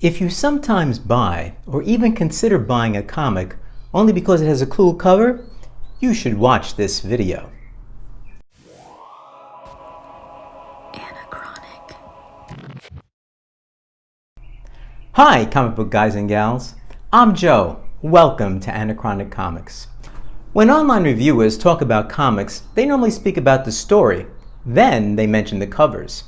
If you sometimes buy or even consider buying a comic only because it has a cool cover, you should watch this video. Hi, comic book guys and gals. I'm Joe. Welcome to Anachronic Comics. When online reviewers talk about comics, they normally speak about the story. Then they mention the covers.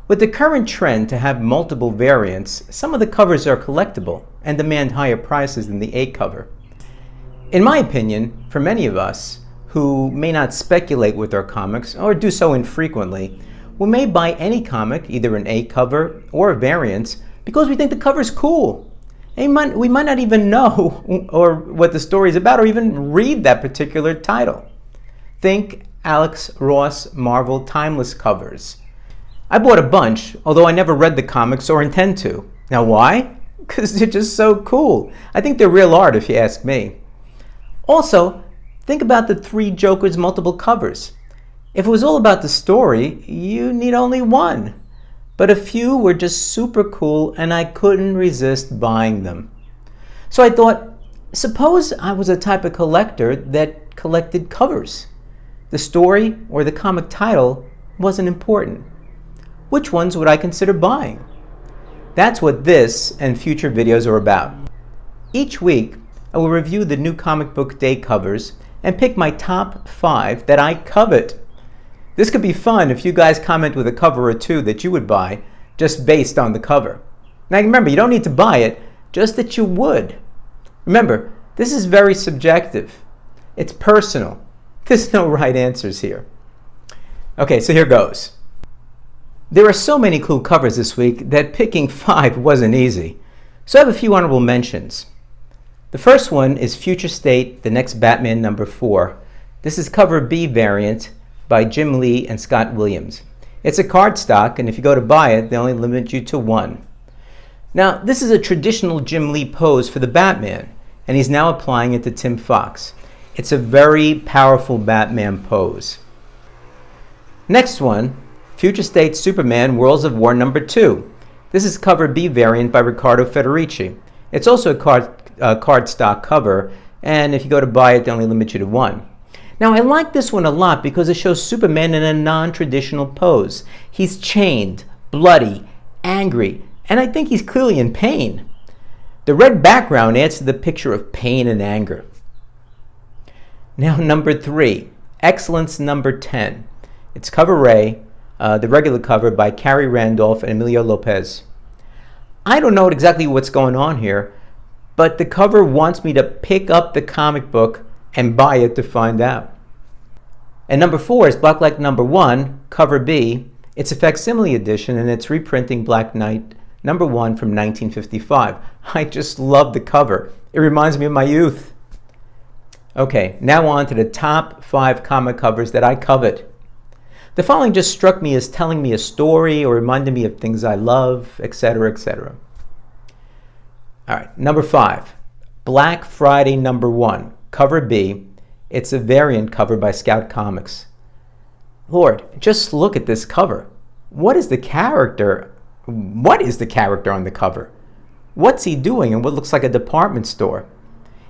With the current trend to have multiple variants, some of the covers are collectible and demand higher prices than the A cover. In my opinion, for many of us who may not speculate with our comics or do so infrequently, we may buy any comic, either an A cover or a variant, because we think the cover is cool. And we might not even know or what the story is about or even read that particular title. Think Alex Ross Marvel Timeless covers. I bought a bunch, although I never read the comics or intend to. Now why? Because they're just so cool. I think they're real art if you ask me. Also, think about the three Jokers multiple covers. If it was all about the story, you need only one. But a few were just super cool and I couldn't resist buying them. So I thought, suppose I was a type of collector that collected covers. The story or the comic title wasn't important. Which ones would I consider buying? That's what this and future videos are about. Each week, I will review the new comic book day covers and pick my top 5 that I covet. This could be fun if you guys comment with a cover or two that you would buy just based on the cover. Now remember, you don't need to buy it, just that you would. Remember, this is very subjective. It's personal. There's no right answers here. Okay, so here goes. There are so many cool covers this week that picking 5 wasn't easy. So I have a few honorable mentions. The first one is Future State, The Next Batman number 4. This is cover B variant by Jim Lee and Scott Williams. It's a cardstock, and if you go to buy it, they only limit you to 1. Now, this is a traditional Jim Lee pose for the Batman, and he's now applying it to Tim Fox. It's a very powerful Batman pose. Next one, Future State Superman Worlds of War number 2. This is cover B variant by Riccardo Federici. It's also a cardstock cover, and if you go to buy it, they only limit you to 1. Now, I like this one a lot because it shows Superman in a non-traditional pose. He's chained, bloody, angry, and I think he's clearly in pain. The red background adds to the picture of pain and anger. Now, number 3, Excellence number 10. It's cover A, the regular cover by Khary, Randolph, and Emilio, Lopez. I don't know exactly what's going on here, but the cover wants me to pick up the comic book and buy it to find out. And number 4 is Black number 1, cover B. It's a facsimile edition and it's reprinting Black Knight number 1 from 1955. I just love the cover. It reminds me of my youth. Okay, now on to the top 5 comic covers that I covet. The following just struck me as telling me a story or reminded me of things I love, etc., etc. All right, number 5, Black Friday number 1, cover B. It's a variant cover by Scout Comics. Lord, just look at this cover. What is the character on the cover? What's he doing in what looks like a department store?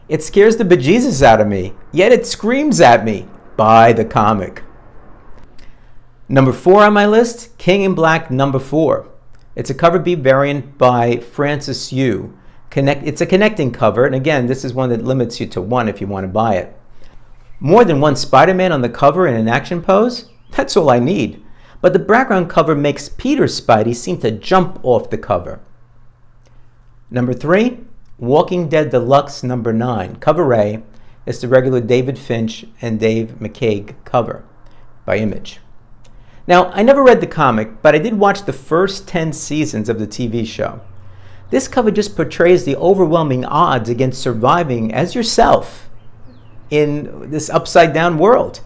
It scares the bejesus out of me, yet it screams at me, buy the comic. Number 4 on my list, King in Black number 4. It's a cover B variant by Francis Yu. It's a connecting cover, and again, this is one that limits you to 1 if you want to buy it. More than one Spider-Man on the cover in an action pose? That's all I need. But the background cover makes Peter's Spidey seem to jump off the cover. Number 3, Walking Dead Deluxe number 9, cover A. It's the regular David Finch and Dave McCaig cover by Image. Now, I never read the comic, but I did watch the first 10 seasons of the TV show. This cover just portrays the overwhelming odds against surviving as yourself in this upside-down world.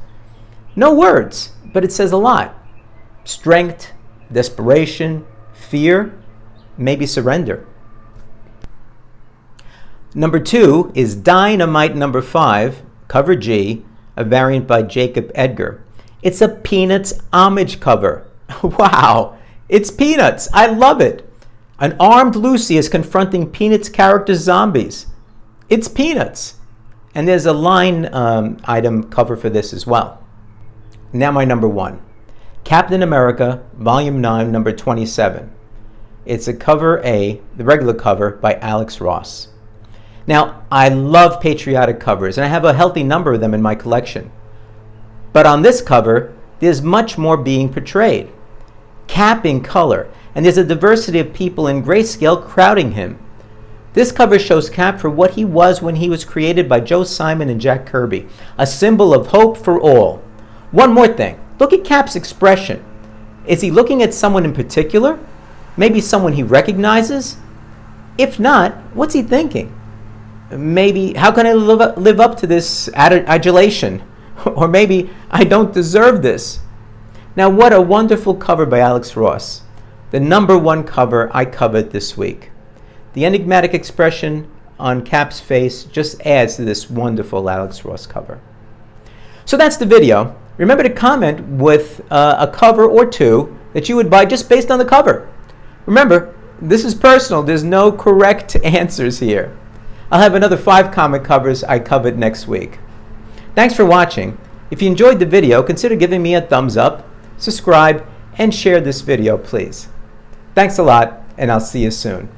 No words, but it says a lot. Strength, desperation, fear, maybe surrender. Number 2 is Dynamite number 5, cover G, a variant by Jacob Edgar. It's a Peanuts homage cover. Wow, it's Peanuts. I love it. An armed Lucy is confronting Peanuts character zombies. It's Peanuts. And there's a line item cover for this as well. Now my number 1. Captain America, Volume 9, number 27. It's a cover A, the regular cover, by Alex Ross. Now, I love patriotic covers, and I have a healthy number of them in my collection. But on this cover, there's much more being portrayed. Cap in color, and there's a diversity of people in grayscale crowding him. This cover shows Cap for what he was when he was created by Joe Simon and Jack Kirby, a symbol of hope for all. One more thing, look at Cap's expression. Is he looking at someone in particular? Maybe someone he recognizes? If not, what's he thinking? Maybe, how can I live up to this adulation? Or maybe, I don't deserve this. Now, what a wonderful cover by Alex Ross. The number 1 cover I covered this week. The enigmatic expression on Cap's face just adds to this wonderful Alex Ross cover. So that's the video. Remember to comment with a cover or 2 that you would buy just based on the cover. Remember, this is personal. There's no correct answers here. I'll have another 5 comic covers I covered next week. Thanks for watching. If you enjoyed the video, consider giving me a thumbs up, subscribe, and share this video, please. Thanks a lot, and I'll see you soon.